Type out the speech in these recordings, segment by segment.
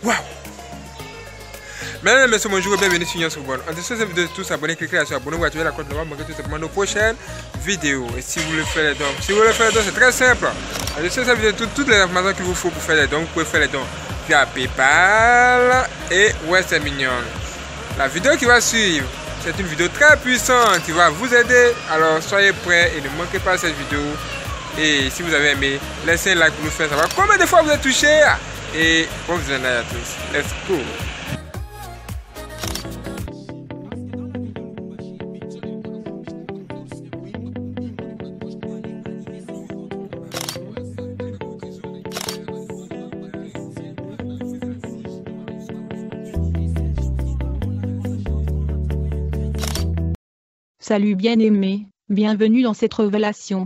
Waouh! Mesdames et messieurs, bonjour et bienvenue sur Nyonso Bon. En dessous de cette vidéo, tous abonnez, cliquez sur abonner, vous activez la cloche, ne pas manquer tout simplement nos prochaines vidéos. Et si vous voulez faire les dons, c'est très simple. En dessous de cette vidéo, toutes les informations qu'il vous faut pour faire les dons, vous pouvez faire les dons via PayPal et Western Union. La vidéo qui va suivre, c'est une vidéo très puissante qui va vous aider. Alors soyez prêts et ne manquez pas cette vidéo. Et si vous avez aimé, laissez un like pour nous faire savoir combien de fois vous êtes touché. Et bon visionnage à tous. Let's go! Salut bien-aimé, bienvenue dans cette révélation.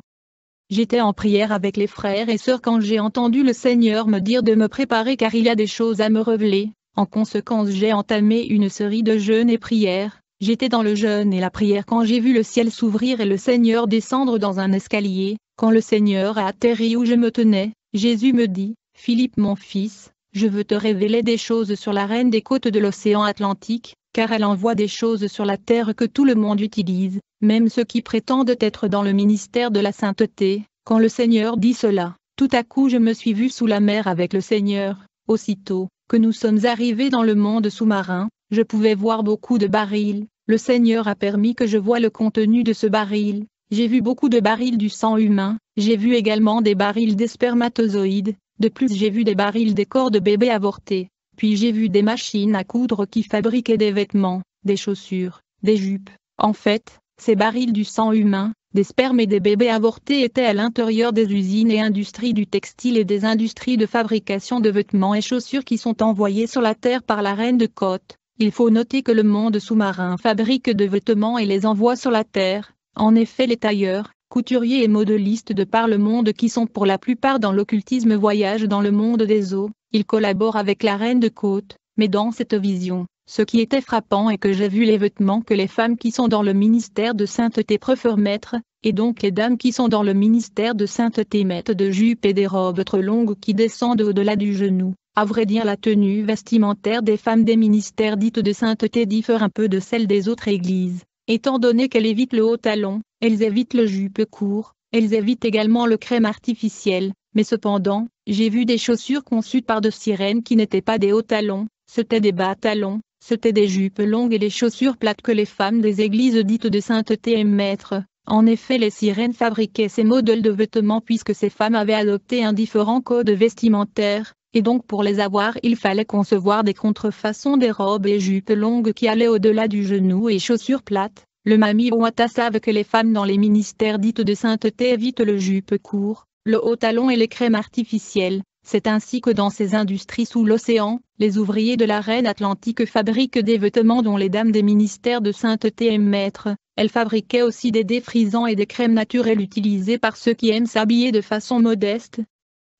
J'étais en prière avec les frères et sœurs quand j'ai entendu le Seigneur me dire de me préparer car il y a des choses à me révéler. En conséquence, j'ai entamé une série de jeûnes et prières. J'étais dans le jeûne et la prière quand j'ai vu le ciel s'ouvrir et le Seigneur descendre dans un escalier. Quand le Seigneur a atterri où je me tenais, Jésus me dit, « Philippe mon fils, je veux te révéler des choses sur la reine des côtes de l'océan Atlantique. » Car elle envoie des choses sur la terre que tout le monde utilise, même ceux qui prétendent être dans le ministère de la sainteté. Quand le Seigneur dit cela, tout à coup je me suis vu sous la mer avec le Seigneur. Aussitôt que nous sommes arrivés dans le monde sous-marin, je pouvais voir beaucoup de barils. Le Seigneur a permis que je voie le contenu de ce baril. J'ai vu beaucoup de barils du sang humain, j'ai vu également des barils des spermatozoïdes, de plus j'ai vu des barils des corps de bébés avortés. Puis j'ai vu des machines à coudre qui fabriquaient des vêtements, des chaussures, des jupes. En fait, ces barils du sang humain, des spermes et des bébés avortés étaient à l'intérieur des usines et industries du textile et des industries de fabrication de vêtements et chaussures qui sont envoyés sur la terre par la reine de côte. Il faut noter que le monde sous-marin fabrique de vêtements et les envoie sur la terre. En effet, les tailleurs, couturiers et modélistes de par le monde qui sont pour la plupart dans l'occultisme voyagent dans le monde des eaux. Ils collaborent avec la reine de côte, mais dans cette vision, ce qui était frappant est que j'ai vu les vêtements que les femmes qui sont dans le ministère de sainteté préfèrent mettre, et donc les dames qui sont dans le ministère de sainteté mettent de jupes et des robes trop longues qui descendent au-delà du genou. À vrai dire, la tenue vestimentaire des femmes des ministères dites de sainteté diffère un peu de celle des autres églises, étant donné qu'elles évitent le haut talon, elles évitent le jupe court, elles évitent également le crème artificiel. Mais cependant, j'ai vu des chaussures conçues par de sirènes qui n'étaient pas des hauts talons, c'étaient des bas talons, c'étaient des jupes longues et les chaussures plates que les femmes des églises dites de sainteté aiment mettre. En effet, les sirènes fabriquaient ces modèles de vêtements puisque ces femmes avaient adopté un différent code vestimentaire, et donc pour les avoir il fallait concevoir des contrefaçons des robes et jupes longues qui allaient au-delà du genou et chaussures plates. Le Mami Wata savent que les femmes dans les ministères dites de sainteté évitent le jupe court, le haut talon et les crèmes artificielles. C'est ainsi que dans ces industries sous l'océan, les ouvriers de la reine Atlantique fabriquent des vêtements dont les dames des ministères de sainteté aiment mettre. Elles fabriquaient aussi des défrisants et des crèmes naturelles utilisées par ceux qui aiment s'habiller de façon modeste.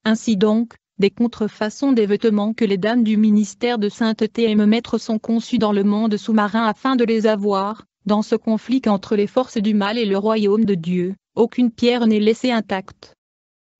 Ainsi donc, des contrefaçons des vêtements que les dames du ministère de sainteté aiment mettre sont conçus dans le monde sous-marin afin de les avoir. Dans ce conflit entre les forces du mal et le royaume de Dieu, aucune pierre n'est laissée intacte.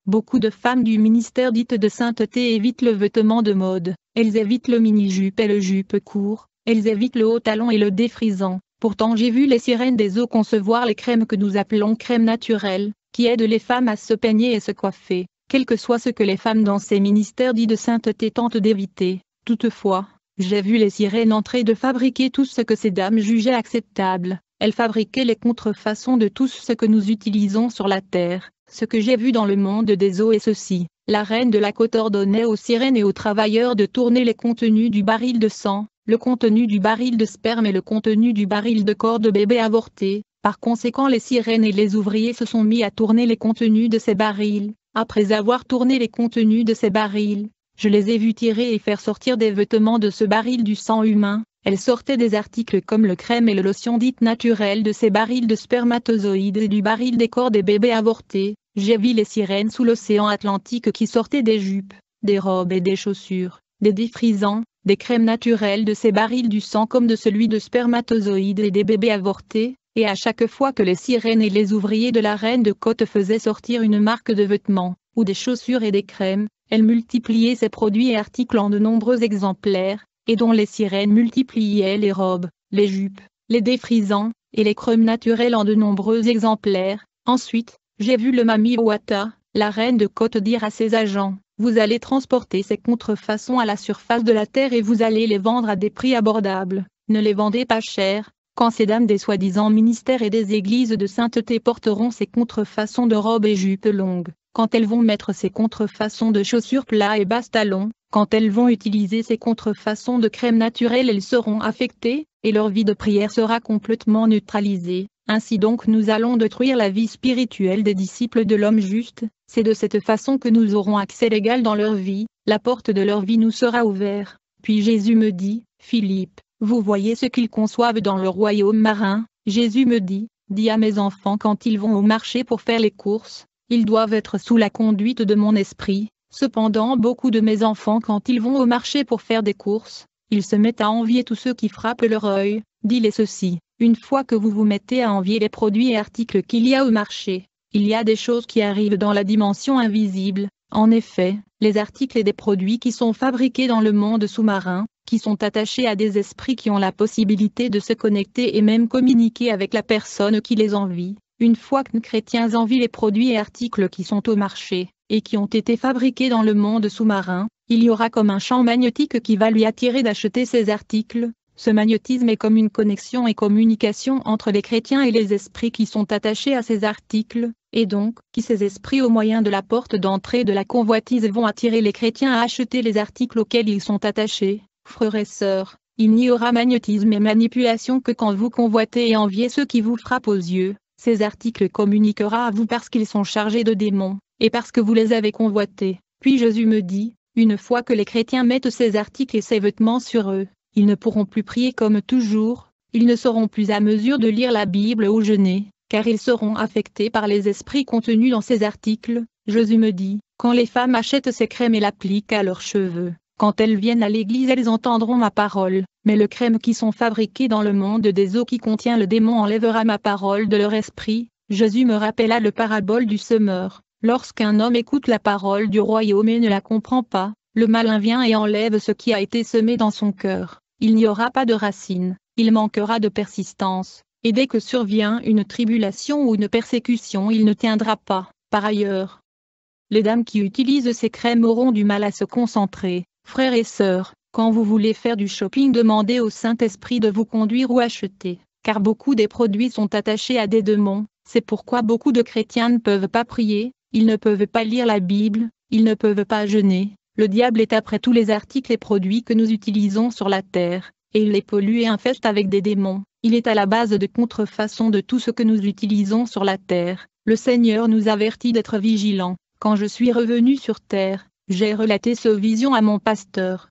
Beaucoup de femmes du ministère dites de sainteté évitent le vêtement de mode, elles évitent le mini-jupe et le jupe court, elles évitent le haut talon et le défrisant. Pourtant j'ai vu les sirènes des eaux concevoir les crèmes que nous appelons crèmes naturelles, qui aident les femmes à se peigner et se coiffer, quel que soit ce que les femmes dans ces ministères dits de sainteté tentent d'éviter. Toutefois, j'ai vu les sirènes en train de fabriquer tout ce que ces dames jugeaient acceptable. Elles fabriquaient les contrefaçons de tout ce que nous utilisons sur la terre. Ce que j'ai vu dans le monde des eaux est ceci. La reine de la côte ordonnait aux sirènes et aux travailleurs de tourner les contenus du baril de sang, le contenu du baril de sperme et le contenu du baril de corps de bébé avorté. Par conséquent, les sirènes et les ouvriers se sont mis à tourner les contenus de ces barils. Après avoir tourné les contenus de ces barils, je les ai vus tirer et faire sortir des vêtements de ce baril du sang humain. Elles sortaient des articles comme le crème et le lotion dites naturelles de ces barils de spermatozoïdes et du baril des corps des bébés avortés. J'ai vu les sirènes sous l'océan Atlantique qui sortaient des jupes, des robes et des chaussures, des défrisants, des crèmes naturelles de ces barils du sang comme de celui de spermatozoïdes et des bébés avortés, et à chaque fois que les sirènes et les ouvriers de la reine de côte faisaient sortir une marque de vêtements, ou des chaussures et des crèmes, elle multipliait ses produits et articles en de nombreux exemplaires, et dont les sirènes multipliaient les robes, les jupes, les défrisants, et les crèmes naturelles en de nombreux exemplaires. Ensuite, j'ai vu le Mami Wata, la reine de Côte, dire à ses agents: vous allez transporter ces contrefaçons à la surface de la terre et vous allez les vendre à des prix abordables. Ne les vendez pas cher. Quand ces dames des soi-disant ministères et des églises de sainteté porteront ces contrefaçons de robes et jupes longues, quand elles vont mettre ces contrefaçons de chaussures plats et basses talons, quand elles vont utiliser ces contrefaçons de crème naturelle, elles seront affectées, et leur vie de prière sera complètement neutralisée. Ainsi donc nous allons détruire la vie spirituelle des disciples de l'homme juste. C'est de cette façon que nous aurons accès légal dans leur vie, la porte de leur vie nous sera ouverte. Puis Jésus me dit: Philippe, vous voyez ce qu'ils conçoivent dans le royaume marin. Jésus me dit: dis à mes enfants quand ils vont au marché pour faire les courses, ils doivent être sous la conduite de mon esprit. Cependant beaucoup de mes enfants quand ils vont au marché pour faire des courses, ils se mettent à envier tous ceux qui frappent leur œil. Dis-les ceci: une fois que vous vous mettez à envier les produits et articles qu'il y a au marché, il y a des choses qui arrivent dans la dimension invisible. En effet, les articles et des produits qui sont fabriqués dans le monde sous-marin, qui sont attachés à des esprits qui ont la possibilité de se connecter et même communiquer avec la personne qui les envie. Une fois que les chrétiens envient les produits et articles qui sont au marché, et qui ont été fabriqués dans le monde sous-marin, il y aura comme un champ magnétique qui va lui attirer d'acheter ces articles. Ce magnétisme est comme une connexion et communication entre les chrétiens et les esprits qui sont attachés à ces articles, et donc, ces esprits au moyen de la porte d'entrée de la convoitise vont attirer les chrétiens à acheter les articles auxquels ils sont attachés. Frères et sœurs, il n'y aura magnétisme et manipulation que quand vous convoitez et enviez ceux qui vous frappent aux yeux. Ces articles communiquera à vous parce qu'ils sont chargés de démons, et parce que vous les avez convoités. Puis Jésus me dit: une fois que les chrétiens mettent ces articles et ces vêtements sur eux, ils ne pourront plus prier comme toujours, ils ne seront plus à mesure de lire la Bible ou jeûner, car ils seront affectés par les esprits contenus dans ces articles. Jésus me dit: quand les femmes achètent ces crèmes et l'appliquent à leurs cheveux, quand elles viennent à l'église elles entendront ma parole, mais le crème qui sont fabriqués dans le monde des eaux qui contient le démon enlèvera ma parole de leur esprit. Jésus me rappela le parabole du semeur. Lorsqu'un homme écoute la parole du royaume et ne la comprend pas, le malin vient et enlève ce qui a été semé dans son cœur. Il n'y aura pas de racine, il manquera de persistance, et dès que survient une tribulation ou une persécution il ne tiendra pas. Par ailleurs, les dames qui utilisent ces crèmes auront du mal à se concentrer. Frères et sœurs, quand vous voulez faire du shopping, demandez au Saint-Esprit de vous conduire ou acheter, car beaucoup des produits sont attachés à des démons. C'est pourquoi beaucoup de chrétiens ne peuvent pas prier, ils ne peuvent pas lire la Bible, ils ne peuvent pas jeûner. Le diable est après tous les articles et produits que nous utilisons sur la terre, et il les pollue et infeste avec des démons. Il est à la base de contrefaçon de tout ce que nous utilisons sur la terre. Le Seigneur nous avertit d'être vigilants. Quand je suis revenu sur terre, j'ai relaté ce vision à mon pasteur.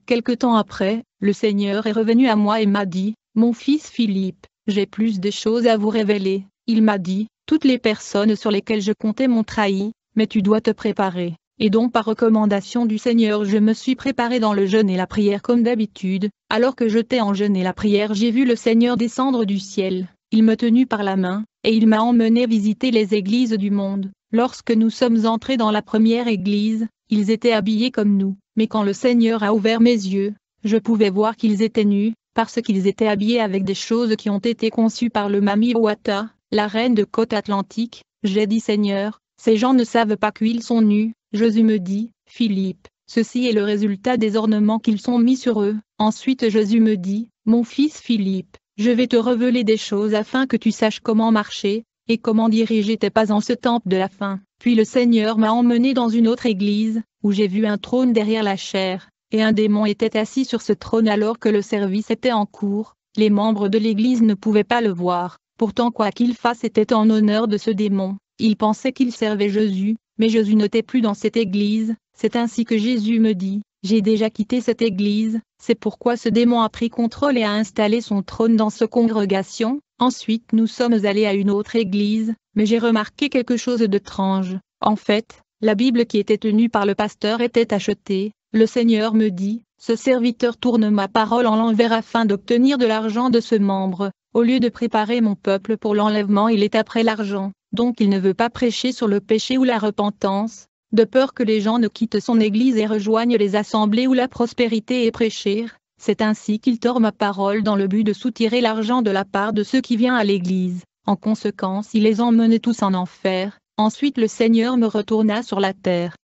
Quelque temps après, le Seigneur est revenu à moi et m'a dit: mon fils Philippe, j'ai plus de choses à vous révéler. Il m'a dit: toutes les personnes sur lesquelles je comptais m'ont trahi, mais tu dois te préparer. Et donc par recommandation du Seigneur je me suis préparé dans le jeûne et la prière comme d'habitude. Alors que j'étais en jeûne et la prière j'ai vu le Seigneur descendre du ciel. Il me tenut par la main, et il m'a emmené visiter les églises du monde. Lorsque nous sommes entrés dans la première église, ils étaient habillés comme nous, mais quand le Seigneur a ouvert mes yeux, je pouvais voir qu'ils étaient nus, parce qu'ils étaient habillés avec des choses qui ont été conçues par le Mami Wata, la reine de Côte Atlantique. J'ai dit: Seigneur, ces gens ne savent pas qu'ils sont nus. Jésus me dit: Philippe, ceci est le résultat des ornements qu'ils sont mis sur eux. Ensuite Jésus me dit: mon fils Philippe, je vais te révéler des choses afin que tu saches comment marcher, et comment diriger tes pas en ce temps de la fin. Puis le Seigneur m'a emmené dans une autre église, où j'ai vu un trône derrière la chaire, et un démon était assis sur ce trône alors que le service était en cours. Les membres de l'église ne pouvaient pas le voir, pourtant quoi qu'il fasse était en honneur de ce démon. Ils pensaient qu'il servait Jésus, mais Jésus n'était plus dans cette église. C'est ainsi que Jésus me dit: j'ai déjà quitté cette église, c'est pourquoi ce démon a pris contrôle et a installé son trône dans cette congrégation. Ensuite nous sommes allés à une autre église, mais j'ai remarqué quelque chose d'étrange. En fait, la Bible qui était tenue par le pasteur était achetée. Le Seigneur me dit: ce serviteur tourne ma parole en l'envers afin d'obtenir de l'argent de ce membre. Au lieu de préparer mon peuple pour l'enlèvement, il est après l'argent. Donc il ne veut pas prêcher sur le péché ou la repentance. de peur que les gens ne quittent son église et rejoignent les assemblées où la prospérité est prêchée. C'est ainsi qu'il tord ma parole dans le but de soutirer l'argent de la part de ceux qui viennent à l'église. En conséquence, il les emmenait tous en enfer. Ensuite le Seigneur me retourna sur la terre.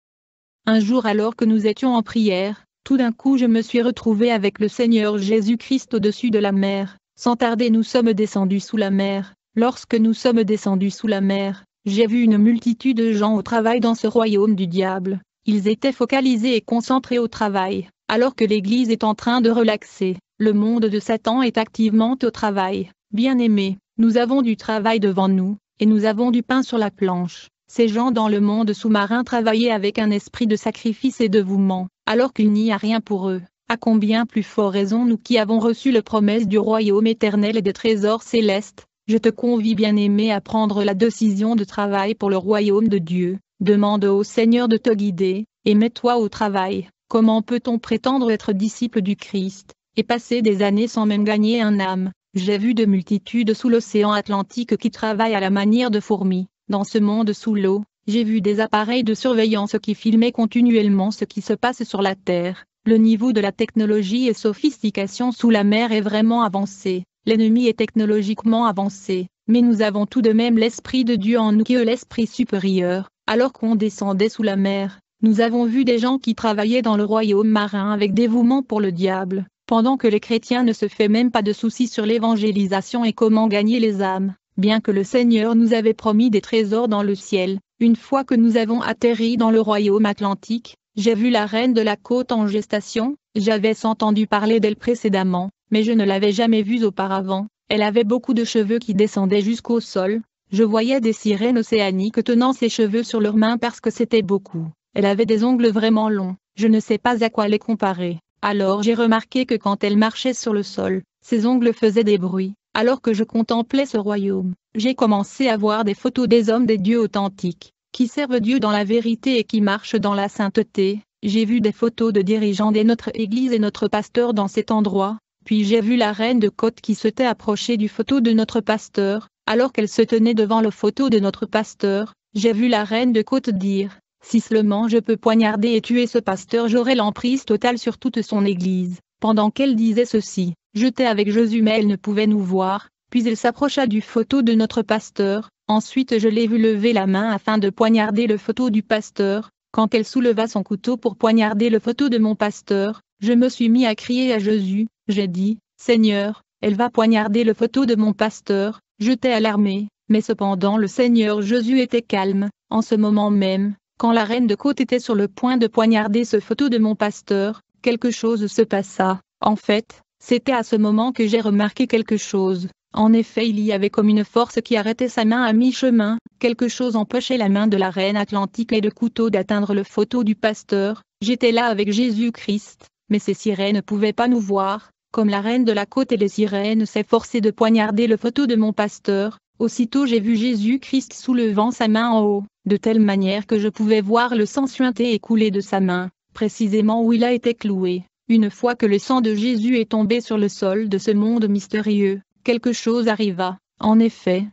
Un jour alors que nous étions en prière, tout d'un coup je me suis retrouvé avec le Seigneur Jésus-Christ au-dessus de la mer. Sans tarder nous sommes descendus sous la mer. Lorsque nous sommes descendus sous la mer, j'ai vu une multitude de gens au travail dans ce royaume du diable. Ils étaient focalisés et concentrés au travail, alors que l'Église est en train de relaxer. Le monde de Satan est activement au travail. Bien-aimés, nous avons du travail devant nous, et nous avons du pain sur la planche. Ces gens dans le monde sous-marin travaillaient avec un esprit de sacrifice et de vouement, alors qu'il n'y a rien pour eux. À combien plus fort raison nous qui avons reçu la promesse du royaume éternel et des trésors célestes. Je te convie bien-aimé à prendre la décision de travail pour le royaume de Dieu. Demande au Seigneur de te guider, et mets-toi au travail. Comment peut-on prétendre être disciple du Christ, et passer des années sans même gagner un âme? J'ai vu de multitudes sous l'océan Atlantique qui travaillent à la manière de fourmis. Dans ce monde sous l'eau, j'ai vu des appareils de surveillance qui filmaient continuellement ce qui se passe sur la Terre. Le niveau de la technologie et sophistication sous la mer est vraiment avancé. L'ennemi est technologiquement avancé, mais nous avons tout de même l'Esprit de Dieu en nous qui est l'Esprit supérieur. Alors qu'on descendait sous la mer, nous avons vu des gens qui travaillaient dans le royaume marin avec dévouement pour le diable, pendant que les chrétiens ne se fait même pas de soucis sur l'évangélisation et comment gagner les âmes. Bien que le Seigneur nous avait promis des trésors dans le ciel, une fois que nous avons atterri dans le royaume atlantique, j'ai vu la reine de la côte en gestation. J'avais entendu parler d'elle précédemment, mais je ne l'avais jamais vue auparavant. Elle avait beaucoup de cheveux qui descendaient jusqu'au sol. Je voyais des sirènes océaniques tenant ses cheveux sur leurs mains parce que c'était beaucoup. Elle avait des ongles vraiment longs, je ne sais pas à quoi les comparer. Alors j'ai remarqué que quand elle marchait sur le sol, ses ongles faisaient des bruits. Alors que je contemplais ce royaume, j'ai commencé à voir des photos des hommes des dieux authentiques, qui servent Dieu dans la vérité et qui marchent dans la sainteté. J'ai vu des photos de dirigeants de notre église et notre pasteur dans cet endroit. Puis j'ai vu la reine de côte qui s'était approchée du photo de notre pasteur. Alors qu'elle se tenait devant le photo de notre pasteur, j'ai vu la reine de côte dire, « Si seulement je peux poignarder et tuer ce pasteur, j'aurai l'emprise totale sur toute son église. » Pendant qu'elle disait ceci, j'étais avec Jésus mais elle ne pouvait nous voir, puis elle s'approcha du photo de notre pasteur. Ensuite je l'ai vu lever la main afin de poignarder le photo du pasteur. Quand elle souleva son couteau pour poignarder le photo de mon pasteur, je me suis mis à crier à Jésus. J'ai dit, « Seigneur, elle va poignarder le photo de mon pasteur. » J'étais alarmé, mais cependant le Seigneur Jésus était calme. En ce moment même, quand la reine de côte était sur le point de poignarder ce photo de mon pasteur, quelque chose se passa. En fait, c'était à ce moment que j'ai remarqué quelque chose. En effet, il y avait comme une force qui arrêtait sa main à mi-chemin. Quelque chose empêchait la main de la reine atlantique et le couteau d'atteindre le photo du pasteur. J'étais là avec Jésus-Christ, mais ces sirènes ne pouvaient pas nous voir. Comme la reine de la côte et les sirènes s'efforçaient de poignarder le photo de mon pasteur, aussitôt j'ai vu Jésus-Christ soulevant sa main en haut, de telle manière que je pouvais voir le sang suinter et couler de sa main, précisément où il a été cloué. Une fois que le sang de Jésus est tombé sur le sol de ce monde mystérieux, quelque chose arriva. En effet,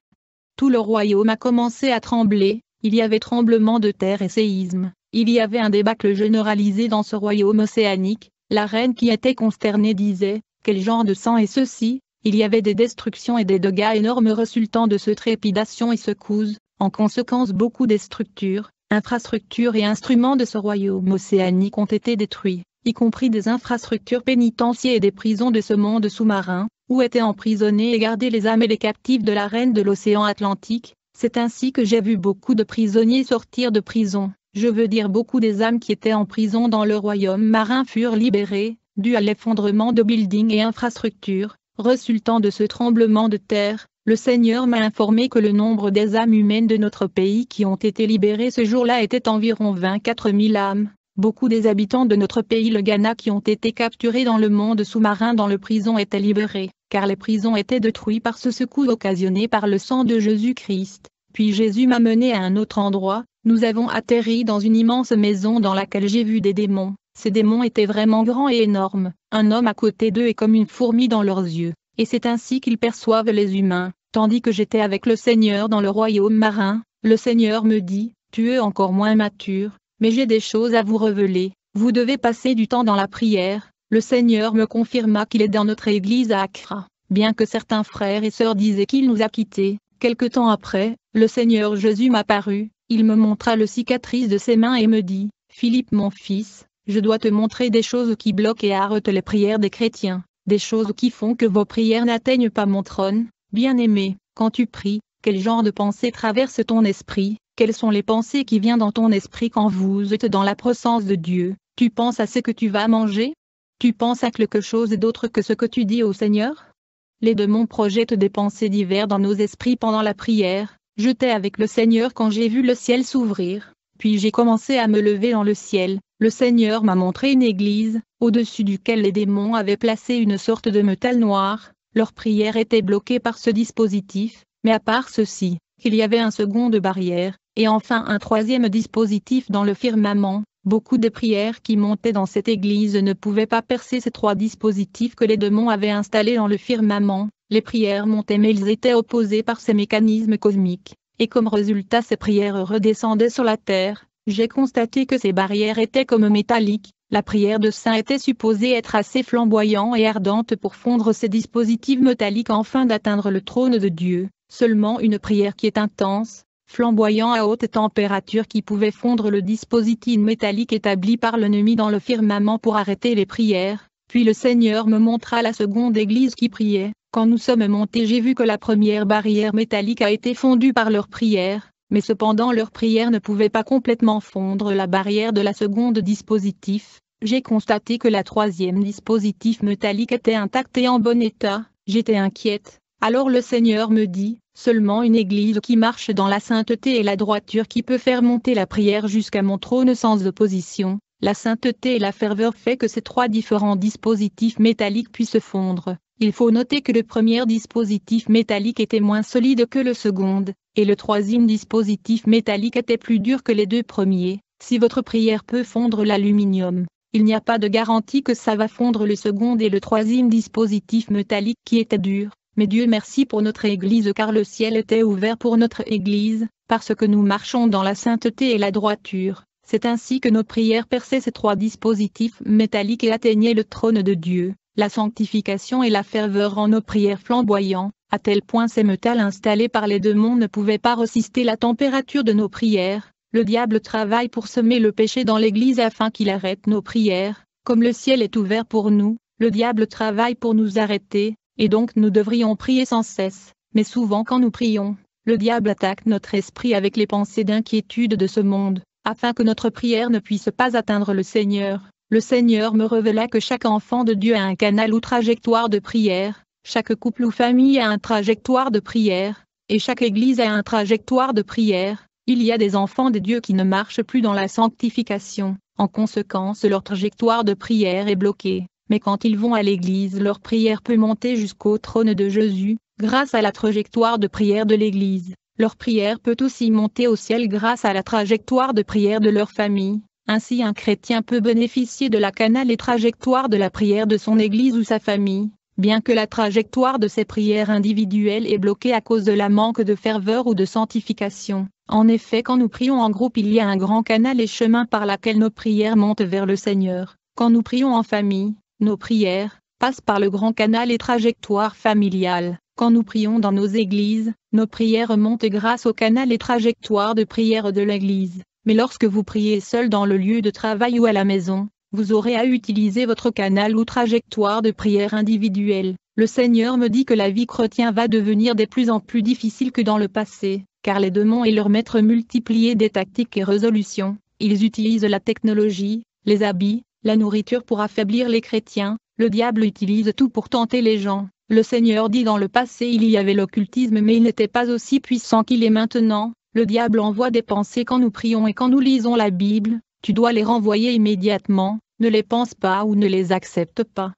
tout le royaume a commencé à trembler, il y avait tremblement de terre et séisme, il y avait un débâcle généralisé dans ce royaume océanique. La reine qui était consternée disait, « Quel genre de sang est ceci ?» Il y avait des destructions et des dégâts énormes résultant de ce trépidation et secousses. En conséquence beaucoup des structures, infrastructures et instruments de ce royaume océanique ont été détruits, y compris des infrastructures pénitentiaires et des prisons de ce monde sous-marin, où étaient emprisonnés et gardés les âmes et les captifs de la reine de l'océan Atlantique. C'est ainsi que j'ai vu beaucoup de prisonniers sortir de prison. Je veux dire beaucoup des âmes qui étaient en prison dans le royaume marin furent libérées, dû à l'effondrement de buildings et infrastructures, résultant de ce tremblement de terre. Le Seigneur m'a informé que le nombre des âmes humaines de notre pays qui ont été libérées ce jour-là était environ 24 000 âmes. Beaucoup des habitants de notre pays le Ghana qui ont été capturés dans le monde sous-marin dans le prison étaient libérés, car les prisons étaient détruites par ce secours occasionné par le sang de Jésus-Christ. Puis Jésus m'a mené à un autre endroit. Nous avons atterri dans une immense maison dans laquelle j'ai vu des démons. Ces démons étaient vraiment grands et énormes. Un homme à côté d'eux est comme une fourmi dans leurs yeux. Et c'est ainsi qu'ils perçoivent les humains. Tandis que j'étais avec le Seigneur dans le royaume marin, le Seigneur me dit, « Tu es encore moins mature, mais j'ai des choses à vous révéler. Vous devez passer du temps dans la prière. Le Seigneur me confirma qu'il est dans notre église à Accra. Bien que certains frères et sœurs disaient qu'il nous a quittés, quelque temps après, le Seigneur Jésus m'apparut, il me montra le cicatrice de ses mains et me dit, « Philippe mon fils, je dois te montrer des choses qui bloquent et arrêtent les prières des chrétiens, des choses qui font que vos prières n'atteignent pas mon trône. Bien-aimé, quand tu pries, quel genre de pensée traverse ton esprit? Quelles sont les pensées qui viennent dans ton esprit quand vous êtes dans la présence de Dieu? Tu penses à ce que tu vas manger? Tu penses à quelque chose d'autre que ce que tu dis au Seigneur? Les démons projettent des pensées diverses dans nos esprits pendant la prière. J'étais avec le Seigneur quand j'ai vu le ciel s'ouvrir, puis j'ai commencé à me lever dans le ciel. Le Seigneur m'a montré une église, au-dessus duquel les démons avaient placé une sorte de métal noir. Leur prière était bloquée par ce dispositif, mais à part ceci, qu'il y avait un second de barrière, et enfin un troisième dispositif dans le firmament. Beaucoup de prières qui montaient dans cette église ne pouvaient pas percer ces trois dispositifs que les démons avaient installés dans le firmament. Les prières montaient mais ils étaient opposés par ces mécanismes cosmiques, et comme résultat ces prières redescendaient sur la terre. J'ai constaté que ces barrières étaient comme métalliques. La prière de saint était supposée être assez flamboyante et ardente pour fondre ces dispositifs métalliques afin d'atteindre le trône de Dieu. Seulement une prière qui est intense, flamboyant à haute température qui pouvait fondre le dispositif métallique établi par l'ennemi dans le firmament pour arrêter les prières. Puis le Seigneur me montra la seconde église qui priait. Quand nous sommes montés, j'ai vu que la première barrière métallique a été fondue par leur prière, mais cependant leur prière ne pouvait pas complètement fondre la barrière de la seconde dispositif. J'ai constaté que la troisième dispositif métallique était intact et en bon état. J'étais inquiète. Alors le Seigneur me dit, seulement une église qui marche dans la sainteté et la droiture qui peut faire monter la prière jusqu'à mon trône sans opposition. La sainteté et la ferveur fait que ces trois différents dispositifs métalliques puissent fondre. Il faut noter que le premier dispositif métallique était moins solide que le second, et le troisième dispositif métallique était plus dur que les deux premiers. Si votre prière peut fondre l'aluminium, il n'y a pas de garantie que ça va fondre le second et le troisième dispositif métallique qui était dur. Mais Dieu merci pour notre Église car le ciel était ouvert pour notre Église, parce que nous marchons dans la sainteté et la droiture. C'est ainsi que nos prières perçaient ces trois dispositifs métalliques et atteignaient le trône de Dieu. La sanctification et la ferveur en nos prières flamboyantes, à tel point ces métals installés par les démons ne pouvaient pas résister la température de nos prières. Le diable travaille pour semer le péché dans l'Église afin qu'il arrête nos prières. Comme le ciel est ouvert pour nous, le diable travaille pour nous arrêter. Et donc nous devrions prier sans cesse. Mais souvent quand nous prions, le diable attaque notre esprit avec les pensées d'inquiétude de ce monde, afin que notre prière ne puisse pas atteindre le Seigneur. Le Seigneur me révéla que chaque enfant de Dieu a un canal ou trajectoire de prière, chaque couple ou famille a un trajectoire de prière, et chaque église a un trajectoire de prière. Il y a des enfants de Dieu qui ne marchent plus dans la sanctification, en conséquence leur trajectoire de prière est bloquée. Mais quand ils vont à l'église, leur prière peut monter jusqu'au trône de Jésus, grâce à la trajectoire de prière de l'église. Leur prière peut aussi monter au ciel grâce à la trajectoire de prière de leur famille. Ainsi un chrétien peut bénéficier de la canal et trajectoire de la prière de son église ou sa famille, bien que la trajectoire de ses prières individuelles est bloquée à cause de la manque de ferveur ou de sanctification. En effet, quand nous prions en groupe, il y a un grand canal et chemin par lequel nos prières montent vers le Seigneur. Quand nous prions en famille, nos prières passent par le grand canal et trajectoire familiale. Quand nous prions dans nos églises, nos prières montent grâce au canal et trajectoire de prière de l'église. Mais lorsque vous priez seul dans le lieu de travail ou à la maison, vous aurez à utiliser votre canal ou trajectoire de prière individuelle. Le Seigneur me dit que la vie chrétienne va devenir de plus en plus difficile que dans le passé, car les démons et leurs maîtres multiplient des tactiques et résolutions. Ils utilisent la technologie, les habits, la nourriture pour affaiblir les chrétiens. Le diable utilise tout pour tenter les gens. Le Seigneur dit dans le passé il y avait l'occultisme mais il n'était pas aussi puissant qu'il est maintenant. Le diable envoie des pensées quand nous prions et quand nous lisons la Bible. Tu dois les renvoyer immédiatement, ne les pense pas ou ne les accepte pas.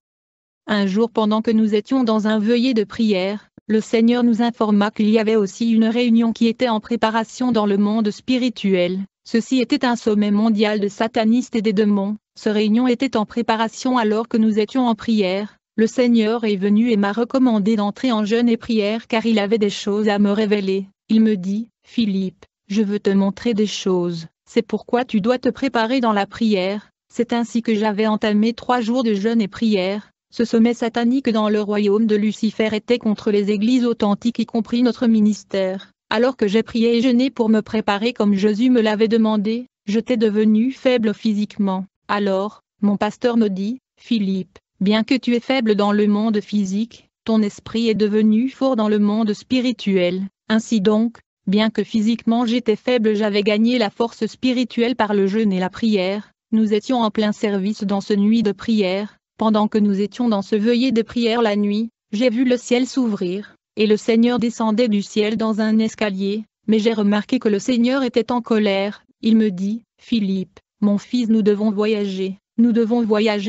Un jour pendant que nous étions dans un veillée de prière, le Seigneur nous informa qu'il y avait aussi une réunion qui était en préparation dans le monde spirituel. Ceci était un sommet mondial de satanistes et des démons. Cette réunion était en préparation alors que nous étions en prière. Le Seigneur est venu et m'a recommandé d'entrer en jeûne et prière car il avait des choses à me révéler. Il me dit, Philippe, je veux te montrer des choses. c'est pourquoi tu dois te préparer dans la prière. C'est ainsi que j'avais entamé 3 jours de jeûne et prière. Ce sommet satanique dans le royaume de Lucifer était contre les églises authentiques y compris notre ministère. Alors que j'ai prié et jeûné pour me préparer comme Jésus me l'avait demandé, j'étais devenu faible physiquement. Alors, mon pasteur me dit, Philippe, bien que tu es faible dans le monde physique, ton esprit est devenu fort dans le monde spirituel. Ainsi donc, bien que physiquement j'étais faible, j'avais gagné la force spirituelle par le jeûne et la prière. Nous étions en plein service dans ce nuit de prière. Pendant que nous étions dans ce veillée de prière la nuit, j'ai vu le ciel s'ouvrir, et le Seigneur descendait du ciel dans un escalier, mais j'ai remarqué que le Seigneur était en colère. Il me dit, Philippe, mon fils, nous devons voyager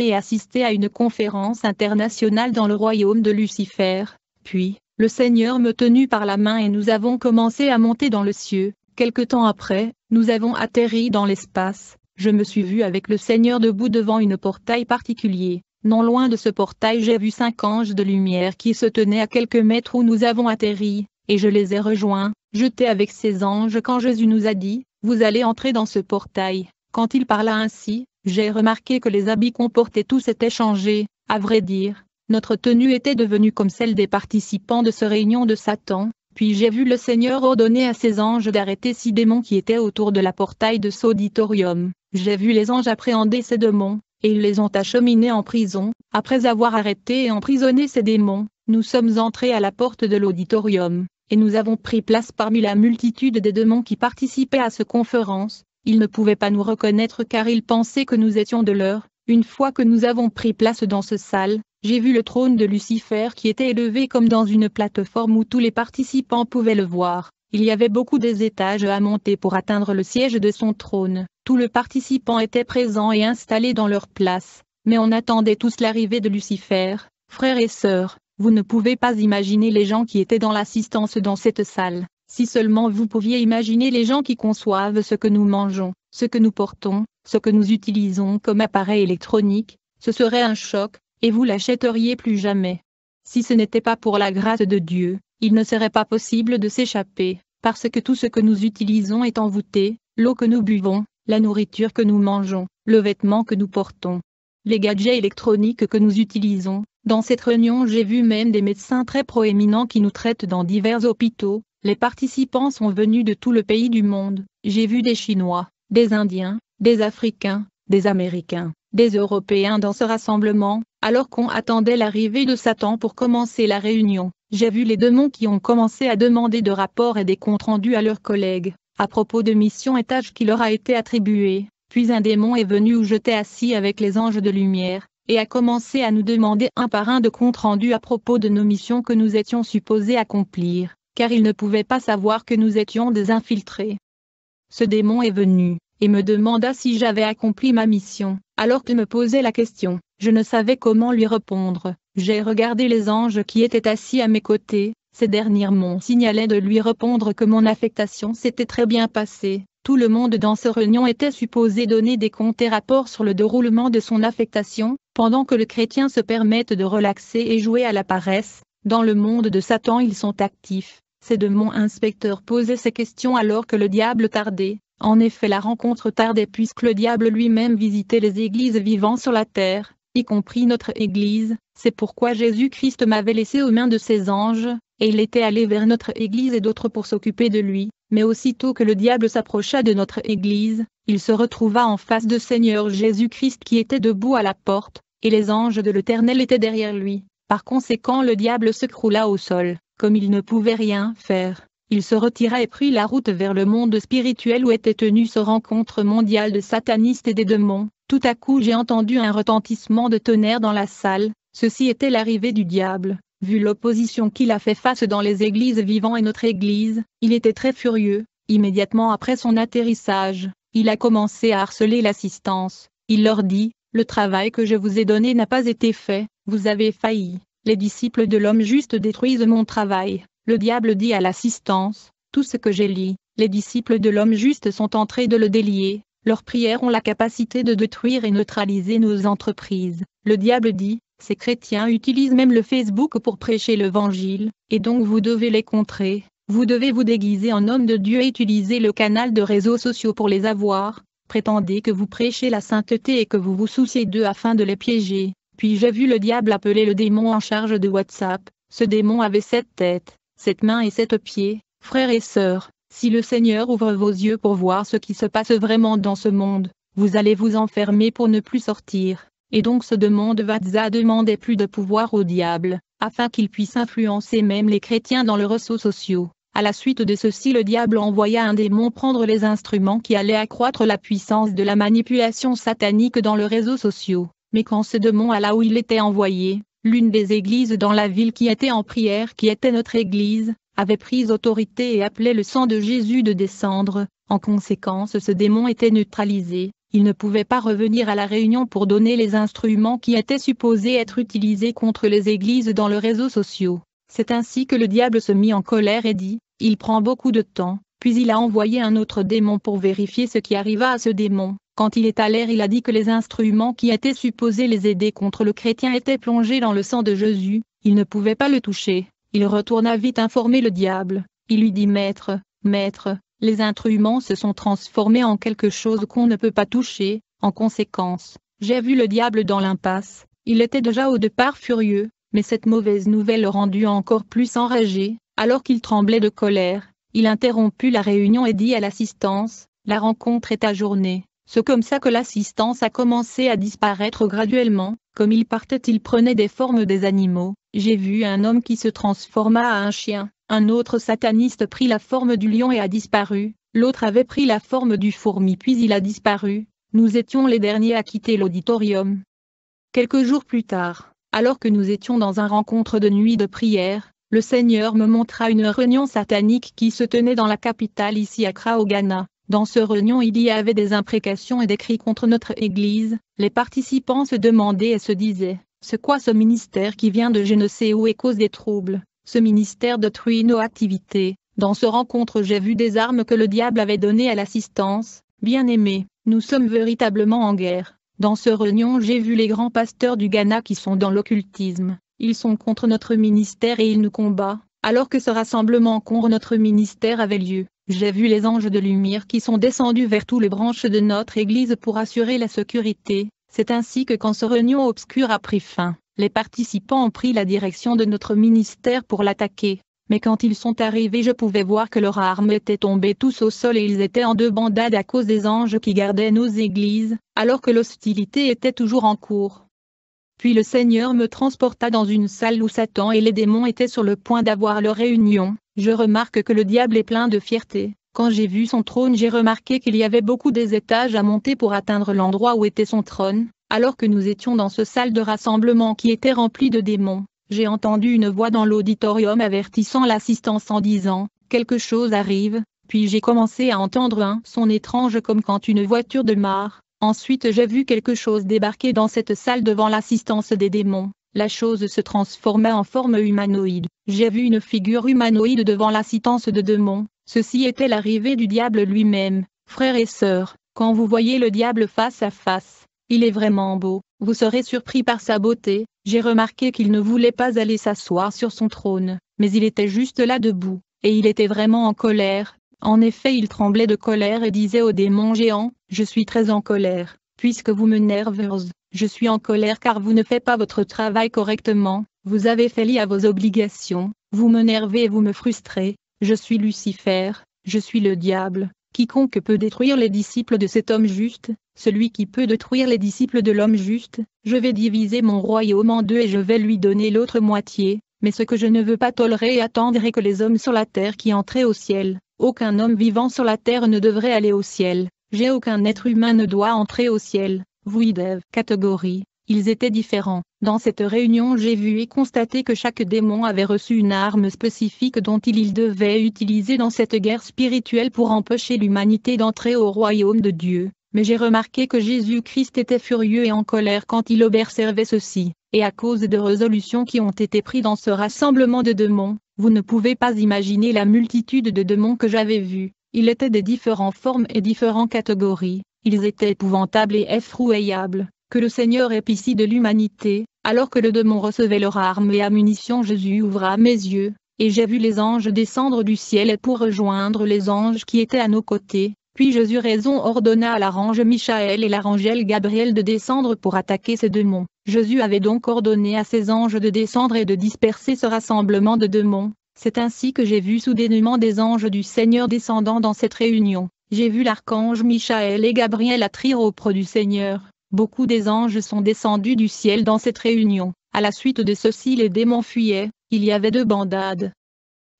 et assister à une conférence internationale dans le royaume de Lucifer. Puis, le Seigneur me tenu par la main et nous avons commencé à monter dans le ciel. Quelque temps après, nous avons atterri dans l'espace. Je me suis vu avec le Seigneur debout devant un portail particulier. Non loin de ce portail, j'ai vu 5 anges de lumière qui se tenaient à quelques mètres où nous avons atterri, et je les ai rejoints. J'étais avec ces anges quand Jésus nous a dit, « Vous allez entrer dans ce portail ». Quand il parla ainsi, j'ai remarqué que les habits qu'on portait tous étaient changés. À vrai dire, notre tenue était devenue comme celle des participants de ce réunion de Satan. Puis j'ai vu le Seigneur ordonner à ses anges d'arrêter 6 démons qui étaient autour de la portail de cet auditorium. J'ai vu les anges appréhender ces démons, et ils les ont acheminés en prison. Après avoir arrêté et emprisonné ces démons, nous sommes entrés à la porte de l'auditorium, et nous avons pris place parmi la multitude des démons qui participaient à cette conférence. Ils ne pouvaient pas nous reconnaître car ils pensaient que nous étions de leur. Une fois que nous avons pris place dans ce salle, j'ai vu le trône de Lucifer qui était élevé comme dans une plateforme où tous les participants pouvaient le voir. Il y avait beaucoup des étages à monter pour atteindre le siège de son trône. Tous les participants étaient présents et installés dans leur place, mais on attendait tous l'arrivée de Lucifer. Frères et sœurs, vous ne pouvez pas imaginer les gens qui étaient dans l'assistance dans cette salle. Si seulement vous pouviez imaginer les gens qui conçoivent ce que nous mangeons, ce que nous portons, ce que nous utilisons comme appareil électronique, ce serait un choc, et vous l'achèteriez plus jamais. Si ce n'était pas pour la grâce de Dieu, il ne serait pas possible de s'échapper, parce que tout ce que nous utilisons est envoûté, l'eau que nous buvons, la nourriture que nous mangeons, le vêtement que nous portons, les gadgets électroniques que nous utilisons. Dans cette réunion, j'ai vu même des médecins très proéminents qui nous traitent dans divers hôpitaux. Les participants sont venus de tout le pays du monde. J'ai vu des Chinois, des Indiens, des Africains, des Américains, des Européens dans ce rassemblement, alors qu'on attendait l'arrivée de Satan pour commencer la réunion. J'ai vu les démons qui ont commencé à demander de rapports et des comptes rendus à leurs collègues, à propos de missions et tâches qui leur a été attribuées. Puis un démon est venu où j'étais assis avec les anges de lumière, et a commencé à nous demander un par un de comptes rendus à propos de nos missions que nous étions supposés accomplir, car il ne pouvait pas savoir que nous étions des infiltrés. Ce démon est venu, et me demanda si j'avais accompli ma mission. Alors qu'il me posait la question, je ne savais comment lui répondre. J'ai regardé les anges qui étaient assis à mes côtés, ces derniers m'ont signalé de lui répondre que mon affectation s'était très bien passée. Tout le monde dans ce réunion était supposé donner des comptes et rapports sur le déroulement de son affectation, pendant que le chrétien se permette de relaxer et jouer à la paresse. Dans le monde de Satan ils sont actifs. C'est de mon inspecteur posait ces questions alors que le diable tardait. En effet la rencontre tardait puisque le diable lui-même visitait les églises vivant sur la terre, y compris notre église. C'est pourquoi Jésus-Christ m'avait laissé aux mains de ses anges, et il était allé vers notre église et d'autres pour s'occuper de lui. Mais aussitôt que le diable s'approcha de notre église, il se retrouva en face de Seigneur Jésus-Christ qui était debout à la porte, et les anges de l'Éternel étaient derrière lui. Par conséquent le diable se croula au sol. Comme il ne pouvait rien faire, il se retira et prit la route vers le monde spirituel où était tenue ce rencontre mondiale de satanistes et des démons. Tout à coup j'ai entendu un retentissement de tonnerre dans la salle. Ceci était l'arrivée du diable. Vu l'opposition qu'il a fait face dans les églises vivant et notre église, il était très furieux. Immédiatement après son atterrissage, il a commencé à harceler l'assistance. Il leur dit, « Le travail que je vous ai donné n'a pas été fait, vous avez failli. Les disciples de l'homme juste détruisent mon travail. » Le diable dit à l'assistance, « Tout ce que j'ai lu, les disciples de l'homme juste sont en train de le délier. Leurs prières ont la capacité de détruire et neutraliser nos entreprises. » Le diable dit, « Ces chrétiens utilisent même le Facebook pour prêcher l'évangile, et donc vous devez les contrer. » Vous devez vous déguiser en homme de Dieu et utiliser le canal de réseaux sociaux pour les avoir. Prétendez que vous prêchez la sainteté et que vous vous souciez d'eux afin de les piéger. Puis j'ai vu le diable appeler le démon en charge de WhatsApp. Ce démon avait 7 têtes, 7 mains et 7 pieds. Frères et sœurs, si le Seigneur ouvre vos yeux pour voir ce qui se passe vraiment dans ce monde, vous allez vous enfermer pour ne plus sortir. Et donc ce démon de WhatsApp demandait plus de pouvoir au diable, afin qu'il puisse influencer même les chrétiens dans les réseaux sociaux. À la suite de ceci, le diable envoya un démon prendre les instruments qui allaient accroître la puissance de la manipulation satanique dans les réseaux sociaux. Mais quand ce démon alla où il était envoyé, l'une des églises dans la ville qui était en prière, qui était notre église, avait pris autorité et appelait le sang de Jésus de descendre. En conséquence, ce démon était neutralisé. Il ne pouvait pas revenir à la réunion pour donner les instruments qui étaient supposés être utilisés contre les églises dans les réseaux sociaux. C'est ainsi que le diable se mit en colère et dit, « Il prend beaucoup de temps », puis il a envoyé un autre démon pour vérifier ce qui arriva à ce démon. Quand il est à l'air, il a dit que les instruments qui étaient supposés les aider contre le chrétien étaient plongés dans le sang de Jésus. Il ne pouvait pas le toucher. Il retourna vite informer le diable. Il lui dit, « Maître, maître, les instruments se sont transformés en quelque chose qu'on ne peut pas toucher. » En conséquence, j'ai vu le diable dans l'impasse. Il était déjà au départ furieux, mais cette mauvaise nouvelle le rendit encore plus enragé. Alors qu'il tremblait de colère, il interrompit la réunion et dit à l'assistance, « La rencontre est ajournée. » C'est comme ça que l'assistance a commencé à disparaître graduellement. Comme il partait, il prenait des formes des animaux. J'ai vu un homme qui se transforma à un chien. Un autre sataniste prit la forme du lion et a disparu. L'autre avait pris la forme du fourmi puis il a disparu. Nous étions les derniers à quitter l'auditorium. Quelques jours plus tard, alors que nous étions dans une rencontre de nuit de prière, le Seigneur me montra une réunion satanique qui se tenait dans la capitale ici Accra au Ghana. Dans ce réunion, il y avait des imprécations et des cris contre notre Église. Les participants se demandaient et se disaient, « C'est quoi ce ministère qui vient de je ne sais où et cause des troubles? Ce ministère détruit nos activités. » Dans ce rencontre, j'ai vu des armes que le diable avait données à l'assistance. Bien-aimés, nous sommes véritablement en guerre. Dans ce réunion, j'ai vu les grands pasteurs du Ghana qui sont dans l'occultisme. Ils sont contre notre ministère et ils nous combattent. Alors que ce rassemblement contre notre ministère avait lieu, j'ai vu les anges de lumière qui sont descendus vers toutes les branches de notre Église pour assurer la sécurité. C'est ainsi que quand ce réunion obscure a pris fin, les participants ont pris la direction de notre ministère pour l'attaquer. Mais quand ils sont arrivés, je pouvais voir que leurs armes étaient tombées tous au sol et ils étaient en débandade à cause des anges qui gardaient nos églises, alors que l'hostilité était toujours en cours. Puis le Seigneur me transporta dans une salle où Satan et les démons étaient sur le point d'avoir leur réunion. Je remarque que le diable est plein de fierté. Quand j'ai vu son trône, j'ai remarqué qu'il y avait beaucoup des étages à monter pour atteindre l'endroit où était son trône. Alors que nous étions dans ce salle de rassemblement qui était remplie de démons, j'ai entendu une voix dans l'auditorium avertissant l'assistance en disant « Quelque chose arrive ». Puis j'ai commencé à entendre un son étrange comme quand une voiture démarre. Ensuite j'ai vu quelque chose débarquer dans cette salle devant l'assistance des démons. La chose se transforma en forme humanoïde. J'ai vu une figure humanoïde devant l'assistance de démons. Ceci était l'arrivée du diable lui-même. Frères et sœurs, quand vous voyez le diable face à face, il est vraiment beau. Vous serez surpris par sa beauté. J'ai remarqué qu'il ne voulait pas aller s'asseoir sur son trône, mais il était juste là debout, et il était vraiment en colère. En effet, il tremblait de colère et disait au démon géant, « Je suis très en colère, puisque vous me nervez. Je suis en colère car vous ne faites pas votre travail correctement, vous avez failli à vos obligations, vous me nervez et vous me frustrez. Je suis Lucifer, je suis le diable. Quiconque peut détruire les disciples de cet homme juste, celui qui peut détruire les disciples de l'homme juste, je vais diviser mon royaume en deux et je vais lui donner l'autre moitié. Mais ce que je ne veux pas tolérer et attendre est que les hommes sur la terre qui entraient au ciel, aucun homme vivant sur la terre ne devrait aller au ciel, aucun être humain ne doit entrer au ciel. Voidev, catégorie, ils étaient différents. Dans cette réunion, j'ai vu et constaté que chaque démon avait reçu une arme spécifique dont il devait utiliser dans cette guerre spirituelle pour empêcher l'humanité d'entrer au royaume de Dieu. Mais j'ai remarqué que Jésus-Christ était furieux et en colère quand il observait ceci, et à cause de résolutions qui ont été prises dans ce rassemblement de démons, vous ne pouvez pas imaginer la multitude de démons que j'avais vus. Ils étaient de différentes formes et différentes catégories, ils étaient épouvantables et effroyables. Que le Seigneur ait pitié de l'humanité. Alors que le démon recevait leurs armes et ammunitions, Jésus ouvra mes yeux, et j'ai vu les anges descendre du ciel pour rejoindre les anges qui étaient à nos côtés. Puis Jésus raison ordonna à l'archange Michaël et l'archangel Gabriel de descendre pour attaquer ces démons. Jésus avait donc ordonné à ses anges de descendre et de disperser ce rassemblement de démons. C'est ainsi que j'ai vu soudainement des anges du Seigneur descendant dans cette réunion. J'ai vu l'archange Michaël et Gabriel atterrir auprès du Seigneur. Beaucoup des anges sont descendus du ciel dans cette réunion. À la suite de ceci les démons fuyaient, il y avait 2 bandades.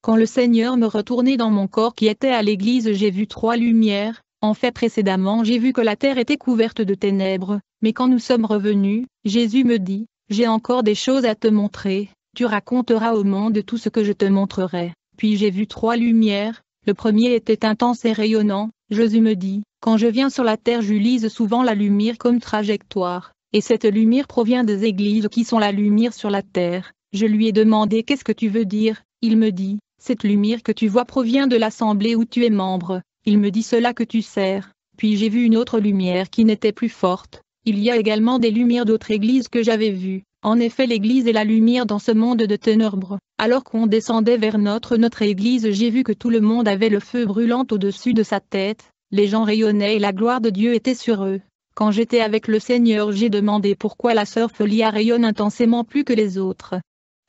Quand le Seigneur me retournait dans mon corps qui était à l'église, j'ai vu 3 lumières. En fait précédemment j'ai vu que la terre était couverte de ténèbres, mais quand nous sommes revenus, Jésus me dit, j'ai encore des choses à te montrer, tu raconteras au monde tout ce que je te montrerai. Puis j'ai vu 3 lumières, le premier était intense et rayonnant. Jésus me dit, quand je viens sur la terre j'utilise souvent la lumière comme trajectoire, et cette lumière provient des églises qui sont la lumière sur la terre. Je lui ai demandé qu'est-ce que tu veux dire, il me dit, cette lumière que tu vois provient de l'assemblée où tu es membre, il me dit cela que tu sers. Puis j'ai vu une autre lumière qui n'était plus forte, il y a également des lumières d'autres églises que j'avais vues, en effet l'église est la lumière dans ce monde de ténèbres. Alors qu'on descendait vers notre église j'ai vu que tout le monde avait le feu brûlant au-dessus de sa tête, les gens rayonnaient et la gloire de Dieu était sur eux. Quand j'étais avec le Seigneur j'ai demandé pourquoi la sœur Folia rayonne intensément plus que les autres.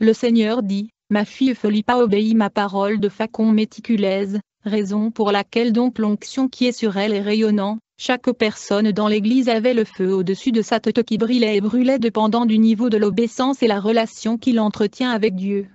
Le Seigneur dit, ma fille Philippa obéit ma parole de façon méticuleuse, raison pour laquelle donc l'onction qui est sur elle est rayonnant. Chaque personne dans l'église avait le feu au-dessus de sa tête qui brillait et brûlait dépendant du niveau de l'obéissance et la relation qu'il entretient avec Dieu.